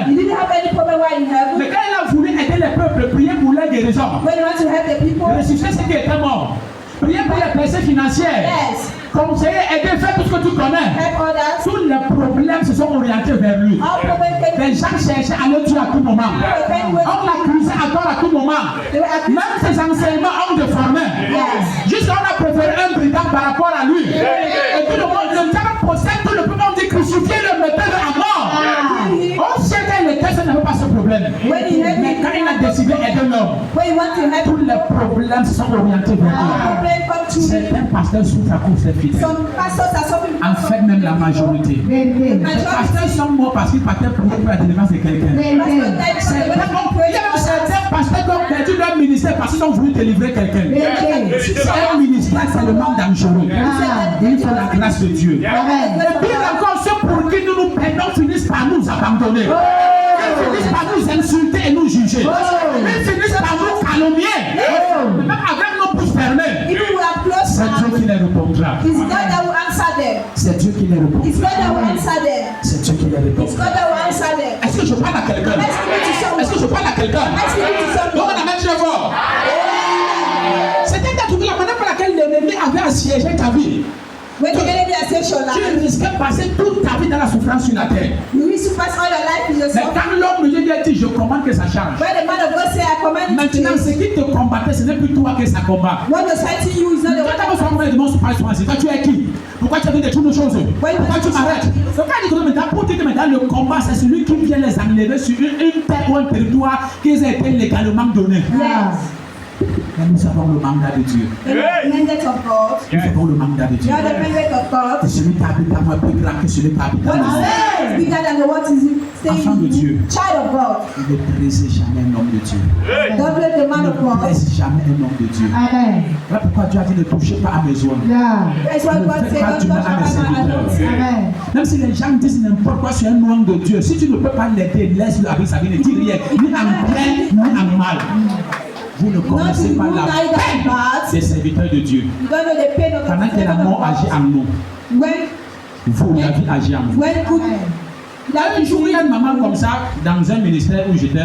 problème. You didn't have any problem while in heaven. Mais quand il a voulu aider les peuples, prier pour leur guérison, When you want to help the people, ressusciter ceux qui étaient morts, prier pour les blessés financières, yes. conseiller, aider, faire tout ce que tu connais. Help others. Tous les problèmes se sont orientés vers lui. All problems can Les gens cherchaient à le tuer à tout moment. On l'accusait à tort à tout moment. Même ses enseignements ont déformé. Jusqu'à on a préféré un brigand par rapport à lui. Et tout le monde, le diable possède tout le peuple, on dit crucifier le mettez-le à mort. On sait qu'elle était, ça n'avait pas ce problème. Mais quand il a décidé d'aider l'homme, tous les problèmes se sont orientés vers lui. Certains pasteurs souffrent à cause des fidèles. En fait, même la majorité. Les pasteurs sont morts parce qu'ils partaient pour la délivrance de quelqu'un. Il y a même certains pasteurs qui ont perdu leur ministère parce qu'ils ont voulu délivrer quelqu'un. C'est un ministère, c'est le manque dangereux. Il faut la grâce de Dieu. Et puis encore, ceux pour qui nous nous prenons finissent par nous abandonner. Ils finissent par nous insulter et nous juger. Ils finissent par nous calomnier. Même avec nos bouches fermées. C'est Dieu qui les répondra. C'est Dieu qui les répondra. C'est Dieu qui les répondra. Est-ce que je parle à quelqu'un? Est-ce que je parle à quelqu'un? Donc on a même fort. C'était la manière pour laquelle l'ennemi avait assiégé ta vie. When the enemy has said your life, tu risquais de passer toute ta vie dans la souffrance sur la terre. You wish to pass all your life in the Mais quand l'homme de Dieu dit, je commande que ça change. When the man of God say, I command maintenant, ce qui te combattait, ce n'est plus toi que ça combat. What was fighting you is not the one. Toi, tu es qui? Pourquoi tu as fait des toutes choses? Pourquoi tu m'arrêtes? Donc, quand il dit maintenant, pour dire que maintenant le combat, c'est celui qui vient les enlever sur une terre ou un territoire qui a été légalement donné. Yes. Mais nous avons le mandat de Dieu. The mandate of God. Nous avons le mandat de Dieu. You are the mandate of God. Et celui qui habite à moi est plus grand que celui qui habite à moi. What is bigger than the what is Enfant de Dieu. Child of God. Ne brisez jamais un homme de Dieu. Don't let the man of Ne God. brise jamais un homme de Dieu. Amen. Voilà pourquoi Dieu a dit ne touchez pas à mes oies. That's why God said, don't touch my Amen. Même si les gens disent n'importe quoi sur un homme de Dieu, si tu ne peux pas l'aider, laisse-le avec sa vie, ne dis rien, ni en bien, ni en mal. Vous ne connaissez pas la peine des serviteurs de Dieu. Pendant que la mort agit en nous, vous, la vie agit en vous. Un jour, il y a une maman comme ça dans un ministère où j'étais.